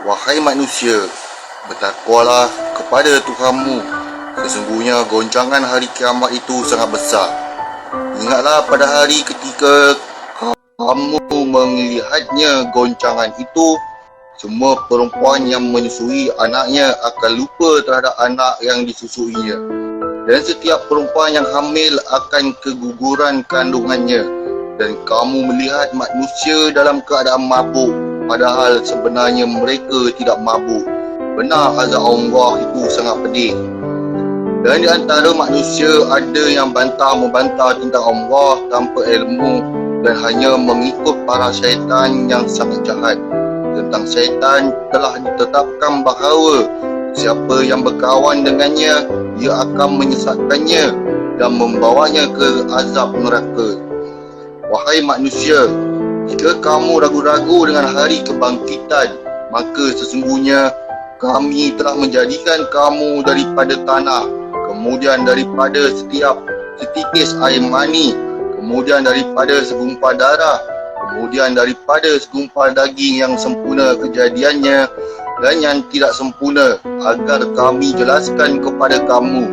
Wahai manusia, bertakwalah kepada Tuhanmu. Sesungguhnya goncangan hari kiamat itu sangat besar. Ingatlah pada hari ketika kamu melihatnya goncangan itu, semua perempuan yang menyusui anaknya akan lupa terhadap anak yang disusuinya. Dan setiap perempuan yang hamil akan keguguran kandungannya. Dan kamu melihat manusia dalam keadaan mabuk, padahal sebenarnya mereka tidak mabuk. Benar azab Allah itu sangat pedih. Dan di antara manusia ada yang membantah tentang Allah tanpa ilmu dan hanya mengikut para syaitan yang sangat jahat. Tentang syaitan telah ditetapkan bahawa siapa yang berkawan dengannya, ia akan menyesatkannya dan membawanya ke azab neraka. Wahai manusia, jika kamu ragu-ragu dengan hari kebangkitan, maka sesungguhnya kami telah menjadikan kamu daripada tanah, kemudian daripada setiap setitis air mani, kemudian daripada segumpal darah, kemudian daripada segumpal daging yang sempurna kejadiannya dan yang tidak sempurna, agar kami jelaskan kepada kamu.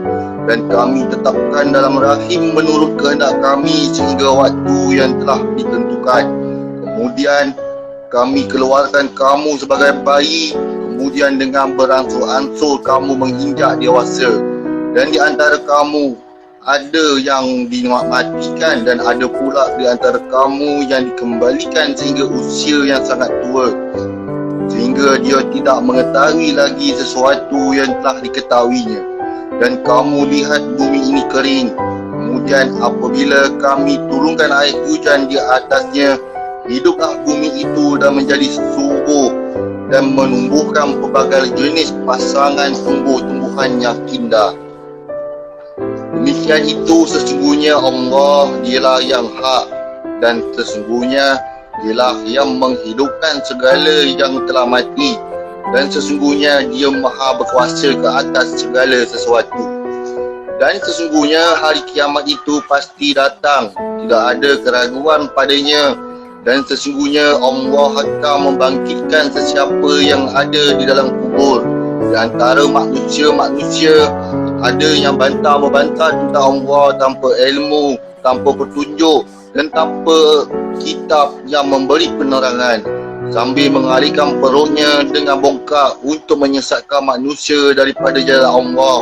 Dan kami tetapkan dalam rahim menurut kehendak kami sehingga waktu yang telah ditentukan. Kemudian kami keluarkan kamu sebagai bayi, kemudian dengan beransur-ansur kamu menginjak dewasa. Dan di antara kamu ada yang dimatikan dan ada pula di antara kamu yang dikembalikan sehingga usia yang sangat tua, sehingga dia tidak mengetahui lagi sesuatu yang telah diketahuinya. Dan kamu lihat bumi ini kering, kemudian apabila kami turunkan air hujan di atasnya, hiduplah bumi itu dan menjadi subur dan menumbuhkan pelbagai jenis pasangan tumbuh-tumbuhan yang indah. Demikian itu sesungguhnya Allah dialah yang hak, dan sesungguhnya dialah yang menghidupkan segala yang telah mati, dan sesungguhnya dia maha berkuasa ke atas segala sesuatu. Dan sesungguhnya hari kiamat itu pasti datang, tidak ada keraguan padanya. Dan sesungguhnya Allah akan membangkitkan sesiapa yang ada di dalam kubur. Di antara manusia-manusia ada yang membantah tentang Allah tanpa ilmu, tanpa petunjuk dan tanpa kitab yang memberi penerangan, sambil mengalihkan perutnya dengan bongkak untuk menyesatkan manusia daripada jalan Allah.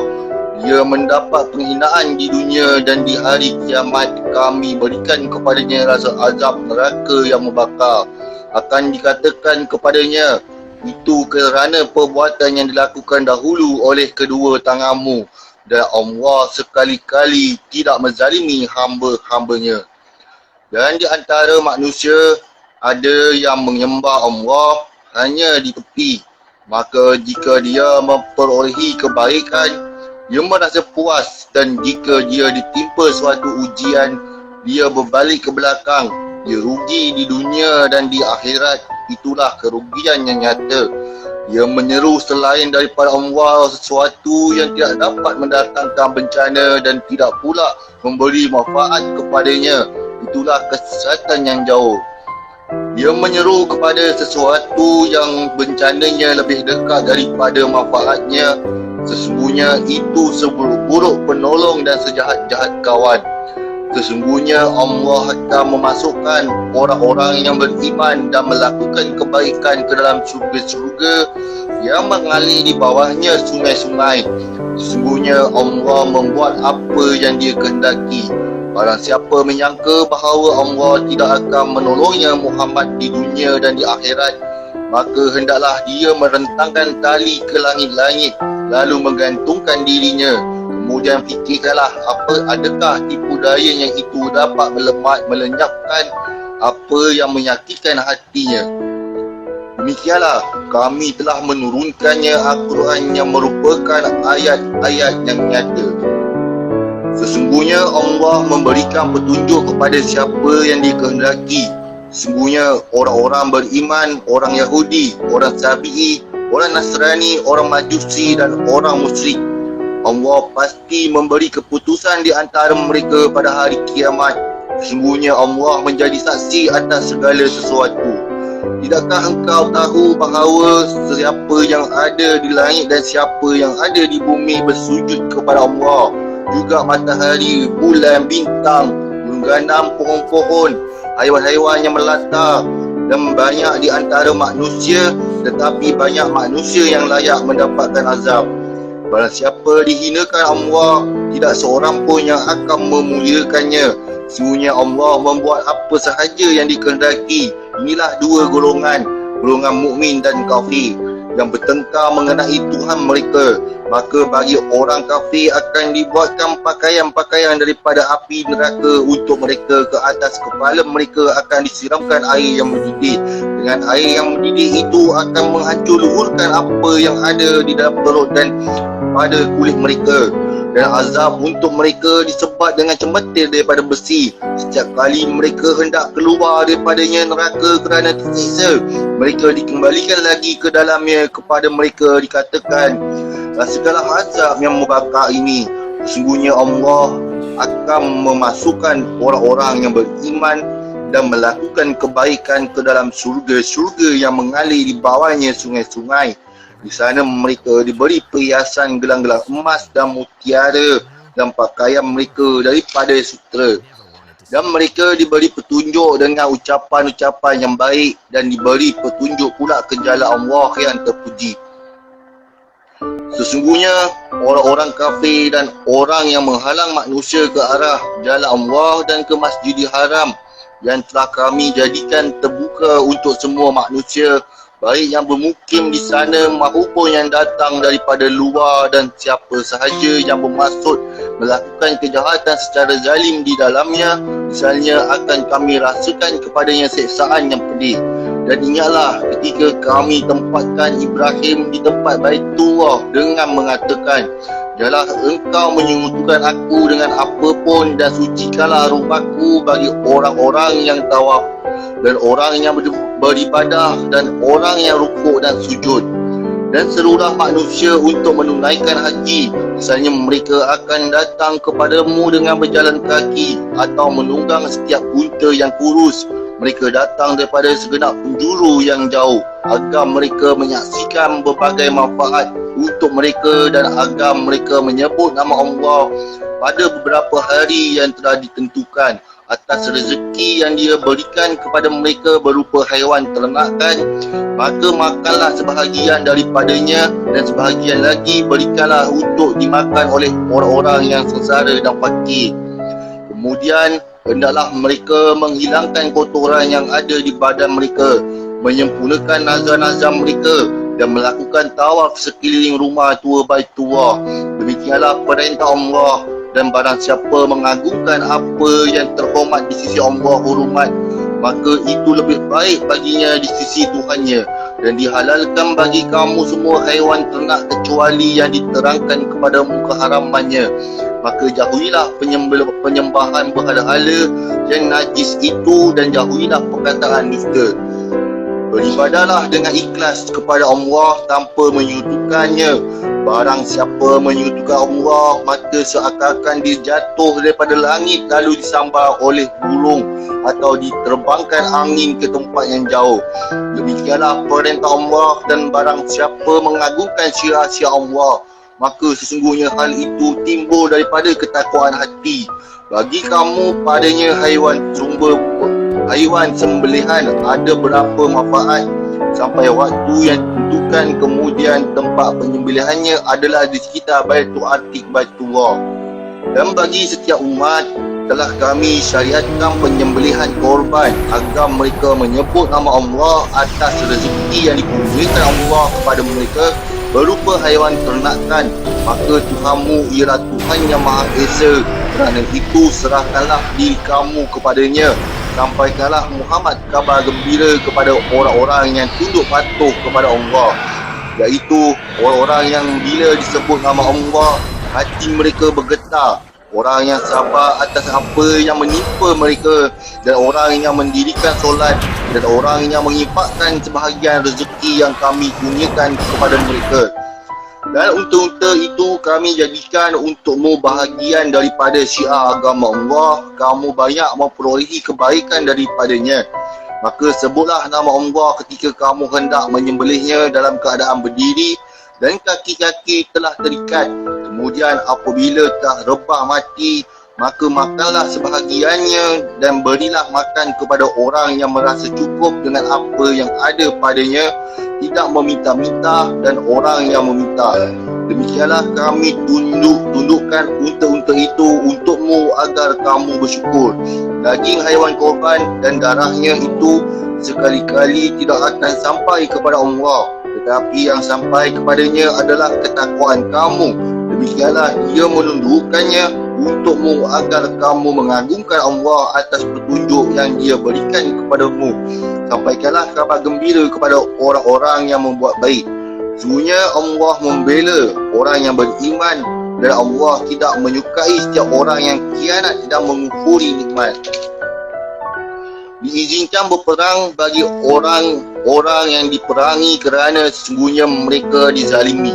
Dia mendapat penghinaan di dunia, dan di hari kiamat kami berikan kepadanya rasa azab neraka yang membakar. Akan dikatakan kepadanya, itu kerana perbuatan yang dilakukan dahulu oleh kedua tanganmu, dan Allah sekali-kali tidak menzalimi hamba-hambanya. Dan di antara manusia ada yang menyembah Allah hanya di tepi, maka jika dia memperolehi kebaikan, dia merasa puas, dan jika dia ditimpa suatu ujian, dia berbalik ke belakang. Dia rugi di dunia dan di akhirat. Itulah kerugian yang nyata. Dia menyeru selain daripada Allah sesuatu yang tidak dapat mendatangkan bencana dan tidak pula memberi manfaat kepadanya. Itulah kesesatan yang jauh. Dia menyeru kepada sesuatu yang bencananya lebih dekat daripada manfaatnya. Sesungguhnya itu seburuk-buruk penolong dan sejahat-jahat kawan. Sesungguhnya Allah akan memasukkan orang-orang yang beriman dan melakukan kebaikan ke dalam syurga-syurga yang mengalir di bawahnya sungai-sungai. Sesungguhnya Allah membuat apa yang dia kehendaki. Barang siapa menyangka bahawa Allah tidak akan menolongnya Muhammad di dunia dan di akhirat, maka hendaklah dia merentangkan tali ke langit-langit, lalu menggantungkan dirinya. Kemudian fikirkanlah adakah tipu daya yang itu dapat melenyapkan apa yang menyakitkan hatinya. Demikianlah kami telah menurunkannya Al-Quran yang merupakan ayat-ayat yang nyata. Sesungguhnya Allah memberikan petunjuk kepada siapa yang dikehendaki. Sesungguhnya orang-orang beriman, orang Yahudi, orang Sabi'i, orang Nasrani, orang Majusi dan orang musyrik, Allah pasti memberi keputusan di antara mereka pada hari kiamat. Sesungguhnya Allah menjadi saksi atas segala sesuatu. Tidakkah engkau tahu bahawa siapa yang ada di langit dan siapa yang ada di bumi bersujud kepada Allah, juga matahari, bulan, bintang, mengganam pohon-pohon, haiwan-haiwan yang melata, dan banyak di antara manusia, tetapi banyak manusia yang layak mendapatkan azab. Barang siapa dihinakan Allah, tidak seorang pun yang akan memuliakannya. Sesungguhnya Allah membuat apa sahaja yang dikehendaki. Inilah dua golongan mukmin dan kafir, yang bertengkar mengenai Tuhan mereka. Maka bagi orang kafir akan dibuatkan pakaian-pakaian daripada api neraka untuk mereka. Ke atas kepala mereka akan disiramkan air yang mendidih. Dengan air yang mendidih itu akan menghancur luhurkan apa yang ada di dalam perut dan pada kulit mereka. Dan azab untuk mereka disebat dengan cemeti daripada besi. Setiap kali mereka hendak keluar daripadanya neraka kerana tersiksa, mereka dikembalikan lagi ke dalamnya. Kepada mereka dikatakan, segala azab yang membakar ini, sesungguhnya Allah akan memasukkan orang-orang yang beriman dan melakukan kebaikan ke dalam surga-surga yang mengalir di bawahnya sungai-sungai. Di sana mereka diberi perhiasan gelang-gelang emas dan mutiara dan pakaian mereka daripada sutera. Dan mereka diberi petunjuk dengan ucapan-ucapan yang baik, dan diberi petunjuk pula ke jalan Allah yang terpuji. Sesungguhnya orang-orang kafir dan orang yang menghalang manusia ke arah jalan Allah dan ke Masjidil Haram yang telah kami jadikan terbuka untuk semua manusia, baik yang bermukim di sana maupun yang datang daripada luar, dan siapa sahaja yang bermaksud melakukan kejahatan secara zalim di dalamnya, misalnya akan kami rasakan kepadanya seksaan yang pedih. Dan ingatlah ketika kami tempatkan Ibrahim di tempat Baitullah dengan mengatakan, janganlah engkau menyekutukan aku dengan apapun, dan sucikanlah rumahku bagi orang-orang yang tawaf dan orang yang beribadah dan orang yang rukuk dan sujud. Dan seluruh manusia untuk menunaikan haji, misalnya mereka akan datang kepadamu dengan berjalan kaki atau menunggang setiap unta yang kurus. Mereka datang daripada segenap penjuru yang jauh agar mereka menyaksikan berbagai manfaat untuk mereka, dan agar mereka menyebut nama Allah pada beberapa hari yang telah ditentukan atas rezeki yang dia berikan kepada mereka berupa haiwan ternakan. Maka makanlah sebahagian daripadanya, dan sebahagian lagi berikanlah untuk dimakan oleh orang-orang yang sengsara dan fakir. Kemudian hendaklah mereka menghilangkan kotoran yang ada di badan mereka, menyempurnakan nazar-nazar mereka, dan melakukan tawaf sekeliling rumah tua Baitullah. Demikianlah perintah Allah. Dan barang siapa mengagungkan apa yang terhormat di sisi Allah hormat, maka itu lebih baik baginya di sisi Tuhannya. Dan dihalalkan bagi kamu semua haiwan ternak kecuali yang diterangkan kepadamu keharamannya. Maka jauhilah penyembahan berhala-hala yang najis itu, dan jauhilah perkataan dusta. Beribadahlah dengan ikhlas kepada Allah tanpa menyekutukannya. Barang siapa menyekutukan Allah, maka seakan-akan dia jatuh daripada langit lalu disambar oleh burung atau diterbangkan angin ke tempat yang jauh. Demikianlah perintah Allah. Dan barang siapa mengagungkan syiar-syiar Allah, maka sesungguhnya hal itu timbul daripada ketakwaan hati. Bagi kamu padanya haiwan sembelihan ada berapa manfaat sampai waktu yang ditentukan. Kemudian tempat penyembelihannya adalah di sekitar Baitul Atiq Baitullah. Dan bagi setiap umat telah kami syariatkan penyembelihan korban agar mereka menyebut nama Allah atas rezeki yang dikurniakan Allah kepada mereka berupa haiwan ternakan. Maka Tuhanmu ialah Tuhan yang Maha Esa. Kerana itu serahkanlah diri kamu kepadanya. Sampaikanlah Muhammad kabar gembira kepada orang-orang yang tunduk patuh kepada Allah, iaitu orang-orang yang bila disebut nama Allah hati mereka bergetar, orang yang sabar atas apa yang menimpa mereka, dan orang yang mendirikan solat, dan orang yang menginfakkan sebahagian rezeki yang kami kurniakan kepada mereka. Dan unta-unta itu kami jadikan untukmu bahagian daripada syiar agama Allah. Kamu banyak memperolehi kebaikan daripadanya. Maka sebutlah nama Allah ketika kamu hendak menyembelihnya dalam keadaan berdiri dan kaki-kaki telah terikat. Kemudian apabila telah rebah mati, maka makanlah sebahagiannya dan berilah makan kepada orang yang merasa cukup dengan apa yang ada padanya, tidak meminta-minta dan orang yang meminta. Demikianlah kami tundukkan unta-unta itu untukmu agar kamu bersyukur. Daging haiwan korban dan darahnya itu sekali-kali tidak akan sampai kepada Allah, tetapi yang sampai kepadanya adalah ketakwaan kamu. Demikianlah Dia menundukkannya untukmu agar kamu mengagungkan Allah atas petunjuk yang Dia berikan kepadamu. Sampaikanlah kabar gembira kepada orang-orang yang membuat baik. Sesungguhnya Allah membela orang yang beriman dan Allah tidak menyukai setiap orang yang khianat dan mengkufuri nikmat. Diizinkan berperang bagi orang-orang yang diperangi kerana sesungguhnya mereka dizalimi,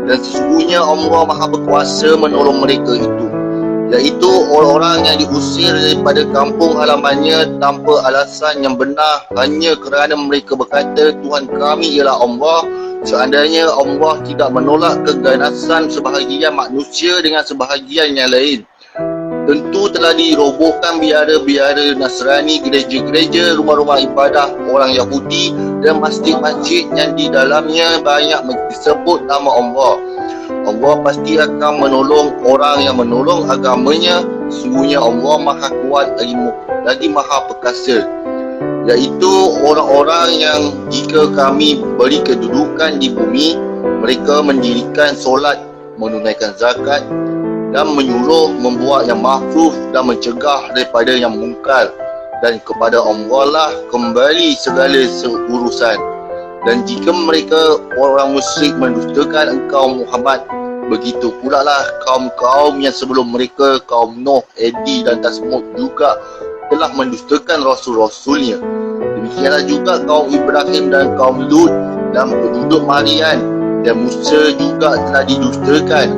dan sesungguhnya Allah Maha Berkuasa menolong mereka itu, iaitu orang-orang yang diusir daripada kampung halamannya tanpa alasan yang benar hanya kerana mereka berkata Tuhan kami ialah Allah. Seandainya Allah tidak menolak keganasan sebahagian manusia dengan sebahagian yang lain, tentu telah dirobohkan biara-biara Nasrani, gereja-gereja, rumah-rumah ibadah orang Yahudi dan masjid-masjid yang di dalamnya banyak disebut nama Allah. Allah pasti akan menolong orang yang menolong agamanya. Sesungguhnya Allah Maha Kuat lagi Maha Perkasa, iaitu orang-orang yang jika kami beri kedudukan di bumi, mereka mendirikan solat, menunaikan zakat dan menyuruh membuat yang ma'ruf dan mencegah daripada yang mungkar, dan kepada Allah lah kembali segala urusan. Dan jika mereka orang musyrik mendustakan engkau Muhammad, begitu pula lah kaum-kaum yang sebelum mereka, kaum Nuh, Adi dan Tasmud juga telah mendustakan rasul-rasulnya. Demikianlah juga kaum Ibrahim dan kaum Lut dan penduduk Madian dan Musa juga telah didustakan.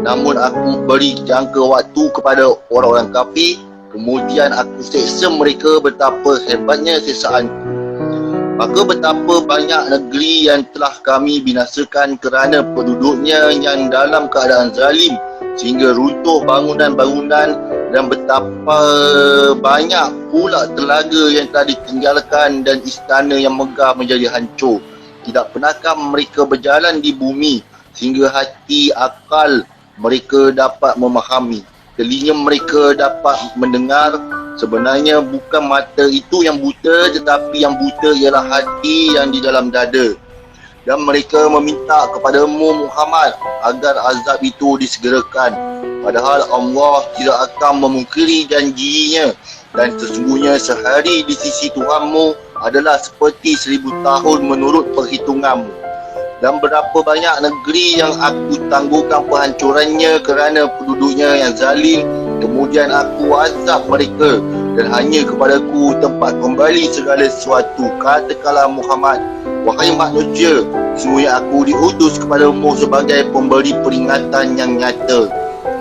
Namun aku beri jangka waktu kepada orang-orang kafir, kemudian aku seksa mereka betapa hebatnya siksaanku. Maka betapa banyak negeri yang telah kami binasakan kerana penduduknya yang dalam keadaan zalim, sehingga runtuh bangunan-bangunan, dan betapa banyak pula telaga yang telah ditinggalkan dan istana yang megah menjadi hancur. Tidak pernahkah mereka berjalan di bumi sehingga hati akal mereka dapat memahami, telinga mereka dapat mendengar? Sebenarnya bukan mata itu yang buta, tetapi yang buta ialah hati yang di dalam dada. Dan mereka meminta kepadamu Muhammad agar azab itu disegerakan, padahal Allah tidak akan memungkiri janjinya, dan sesungguhnya sehari di sisi Tuhanmu adalah seperti 1000 tahun menurut perhitunganmu. Dan berapa banyak negeri yang aku tangguhkan penghancurannya kerana penduduknya yang zalim, kemudian aku azab mereka, dan hanya kepadaku tempat kembali segala sesuatu. Katakanlah Muhammad, wahai manusia, sesungguhnya aku diutus kepadamu sebagai pemberi peringatan yang nyata.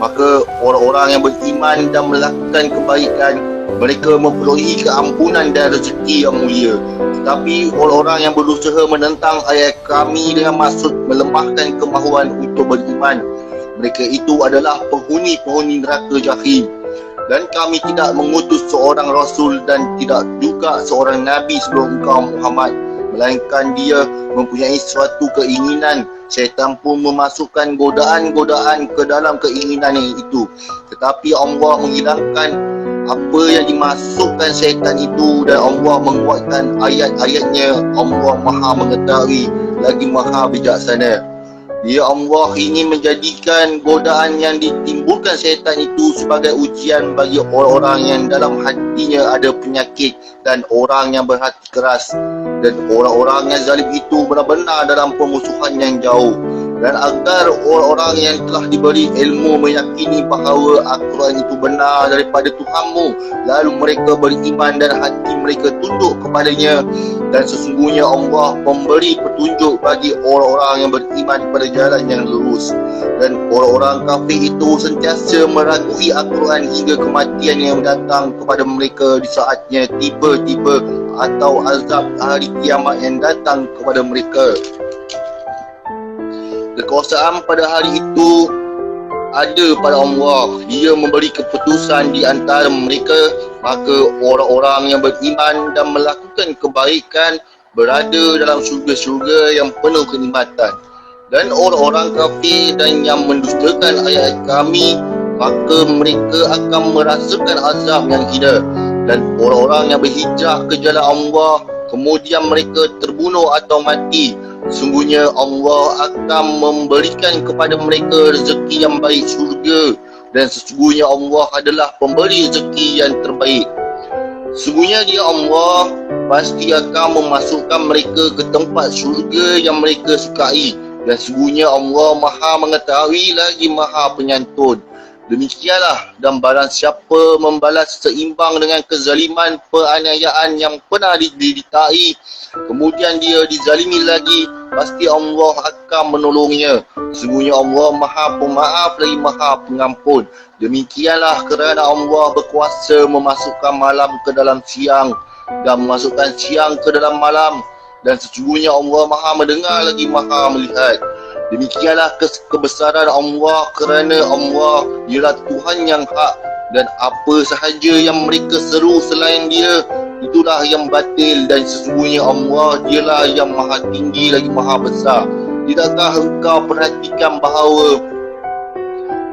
Maka orang-orang yang beriman dan melakukan kebaikan, mereka memperolehi keampunan dan rezeki yang mulia. Tetapi orang-orang yang berusaha menentang ayat kami dengan maksud melemahkan kemahuan untuk beriman, mereka itu adalah penghuni-penghuni neraka jahim. Dan kami tidak mengutus seorang rasul dan tidak juga seorang nabi sebelum engkau Muhammad, melainkan dia mempunyai suatu keinginan. Syaitan pun memasukkan godaan-godaan ke dalam keinginannya itu, tetapi Allah menghilangkan apa yang dimasukkan syaitan itu, dan Allah menguatkan ayat-ayatnya. Allah Maha mengetahui lagi Maha bijaksana. Dia Allah ingin menjadikan godaan yang ditimbulkan syaitan itu sebagai ujian bagi orang-orang yang dalam hatinya ada penyakit dan orang yang berhati keras, dan orang-orang yang zalim itu benar-benar dalam permusuhan yang jauh. Dan agar orang-orang yang telah diberi ilmu meyakini bahawa Al-Quran itu benar daripada Tuhanmu, lalu mereka beriman dan hati mereka tunduk kepadanya. Dan sesungguhnya Allah memberi petunjuk bagi orang-orang yang beriman pada jalan yang lurus. Dan orang-orang kafir itu sentiasa meragui Al-Quran hingga kematian yang datang kepada mereka di saatnya tiba-tiba atau azab hari kiamat yang datang kepada mereka. Kekuasaan pada hari itu ada pada Allah. Dia memberi keputusan di antara mereka, maka orang-orang yang beriman dan melakukan kebaikan berada dalam syurga-syurga yang penuh kenikmatan. Dan orang-orang kafir dan yang mendustakan ayat kami, maka mereka akan merasakan azab yang hina. Dan orang-orang yang berhijrah ke jalan Allah, kemudian mereka terbunuh atau mati, sungguhnya Allah akan memberikan kepada mereka rezeki yang baik syurga, dan sesungguhnya Allah adalah pemberi rezeki yang terbaik. Sungguhnya Dia Allah pasti akan memasukkan mereka ke tempat syurga yang mereka sukai, dan sungguhnya Allah Maha mengetahui lagi Maha penyantun. Demikianlah, dan barang siapa membalas seimbang dengan kezaliman penganiayaan yang pernah didertai, kemudian dia dizalimi lagi, pasti Allah akan menolongnya. Sesungguhnya Allah Maha Pemaaf lagi Maha Pengampun. Demikianlah kerana Allah berkuasa memasukkan malam ke dalam siang dan memasukkan siang ke dalam malam, dan sesungguhnya Allah Maha mendengar lagi Maha melihat. Demikianlah kebesaran Allah, kerana Allah ialah Tuhan yang hak, dan apa sahaja yang mereka seru selain Dia, itulah yang batil, dan sesungguhnya Allah dialah yang Maha tinggi lagi Maha besar. Tidakkah engkau perhatikan bahawa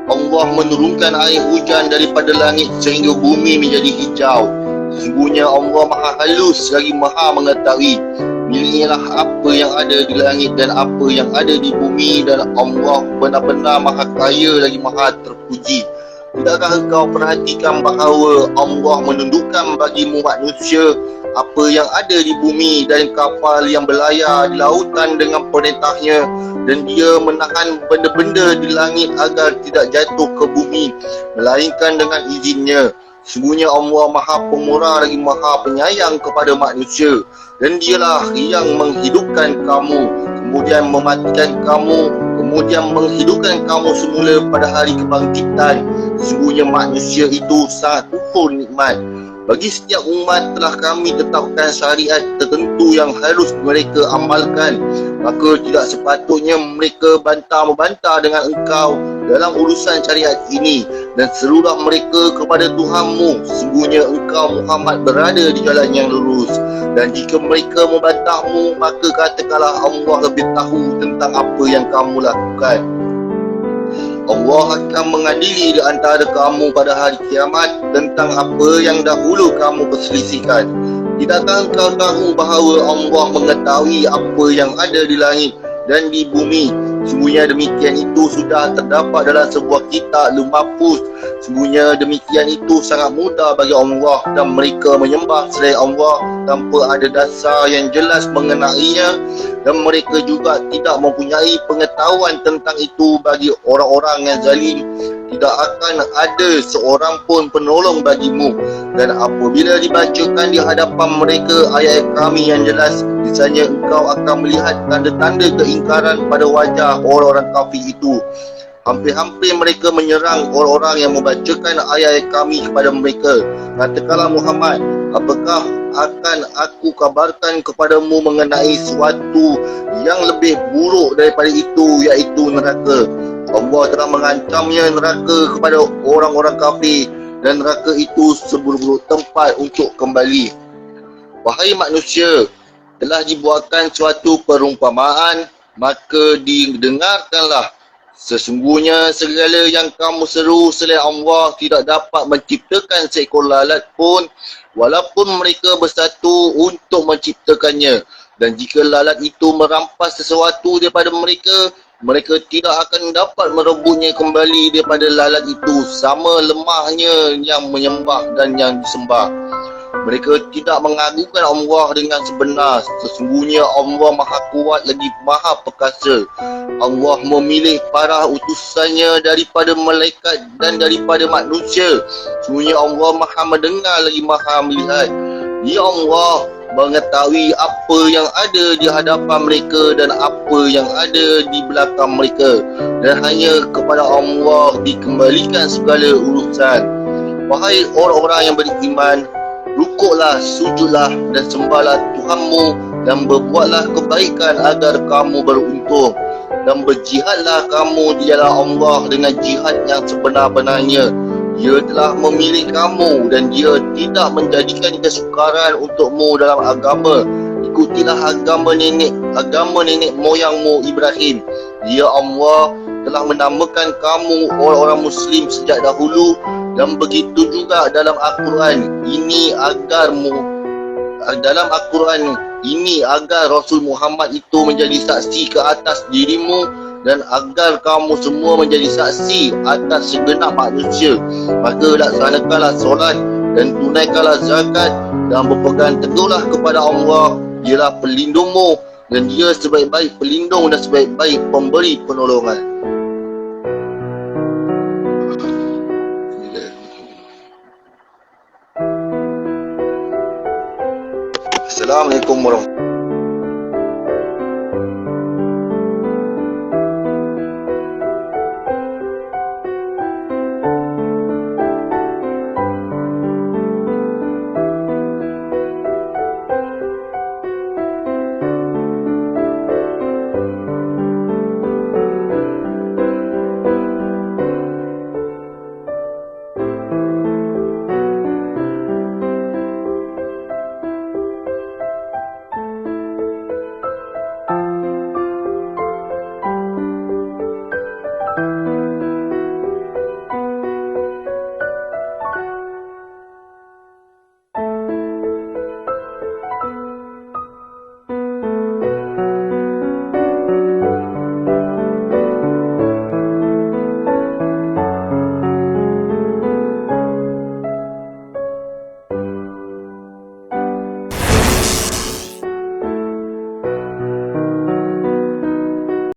Allah menurunkan air hujan daripada langit sehingga bumi menjadi hijau? Sesungguhnya Allah Maha halus lagi Maha mengetahui. Miliknya apa yang ada di langit dan apa yang ada di bumi, dan Allah benar-benar Maha kaya lagi Maha terpuji. Tidakkah engkau perhatikan bahawa Allah menundukkan bagimu manusia apa yang ada di bumi dan kapal yang berlayar di lautan dengan perintahnya, dan Dia menahan benda-benda di langit agar tidak jatuh ke bumi melainkan dengan izinnya. Sungguhnya Allah Maha Pemurah lagi Maha Penyayang kepada manusia, dan Dialah yang menghidupkan kamu, kemudian mematikan kamu, kemudian menghidupkan kamu semula pada hari kebangkitan. Sungguhnya manusia itu sangat kufur nikmat. Bagi setiap umat telah kami tetapkan syariat tertentu yang harus mereka amalkan, maka tidak sepatutnya mereka bantah-membantah dengan engkau dalam urusan syariat ini, dan serulah mereka kepada Tuhanmu. Sungguhnya engkau Muhammad berada di jalan yang lurus, dan jika mereka membantahmu, maka katakanlah Allah lebih tahu tentang apa yang kamu lakukan. Allah akan mengadili di antara kamu pada hari kiamat tentang apa yang dahulu kamu perselisihkan. Tidakkah engkau tahu bahawa Allah mengetahui apa yang ada di langit dan di bumi? Sungguhnya demikian itu sudah terdapat dalam sebuah kitab mahfuz. Sungguhnya demikian itu sangat mudah bagi Allah, dan mereka menyembah selain Allah tanpa ada dasar yang jelas mengenainya, dan mereka juga tidak mempunyai pengetahuan tentang itu. Bagi orang-orang yang zalim, tidak akan ada seorang pun penolong bagimu, dan apabila dibacakan di hadapan mereka ayat kami yang jelas, misalnya engkau akan melihat tanda-tanda keingkaran pada wajah orang-orang kafir itu. Hampir-hampir mereka menyerang orang-orang yang membacakan ayat kami kepada mereka. Katakanlah Muhammad, apakah akan aku kabarkan kepadamu mengenai sesuatu yang lebih buruk daripada itu, iaitu neraka? Allah telah mengancamnya neraka kepada orang-orang kafir, dan neraka itu seburuk-buruk tempat untuk kembali. Wahai manusia, telah dibuatkan suatu perumpamaan, maka didengarkanlah. Sesungguhnya segala yang kamu seru selain Allah tidak dapat menciptakan seekor lalat pun, walaupun mereka bersatu untuk menciptakannya. Dan jika lalat itu merampas sesuatu daripada mereka, mereka tidak akan dapat merebutnya kembali daripada lalat itu, sama lemahnya yang menyembah dan yang disembah. Mereka tidak mengagungkan Allah dengan sebenar. Sesungguhnya Allah Maha Kuat lagi Maha Perkasa. Allah memilih para utusannya daripada malaikat dan daripada manusia. Sesungguhnya Allah Maha mendengar lagi Maha melihat. Ya Allah mengetahui apa yang ada di hadapan mereka dan apa yang ada di belakang mereka, dan hanya kepada Allah dikembalikan segala urusan. Wahai orang-orang yang beriman, Rukuklah, sujudlah dan sembahlah Tuhanmu dan berbuatlah kebaikan agar kamu beruntung. Dan berjihadlah kamu di jalan Allah dengan jihad yang sebenar-benarnya. Dia telah memilih kamu dan dia tidak menjadikan kesukaran untukmu dalam agama. Ikutilah agama nenek moyangmu Ibrahim. Dia Allah telah menamakan kamu orang-orang Muslim sejak dahulu, dan begitu juga dalam Al-Quran ini agar Rasul Muhammad itu menjadi saksi ke atas dirimu dan agar kamu semua menjadi saksi atas segenap manusia. Maka laksanakanlah solat dan tunaikanlah zakat dan berpegang teguhlah kepada Allah. Dialah pelindungmu dan dia sebaik-baik pelindung dan sebaik-baik pemberi penolongan. Assalamualaikum warahmatullahi wabarakatuh.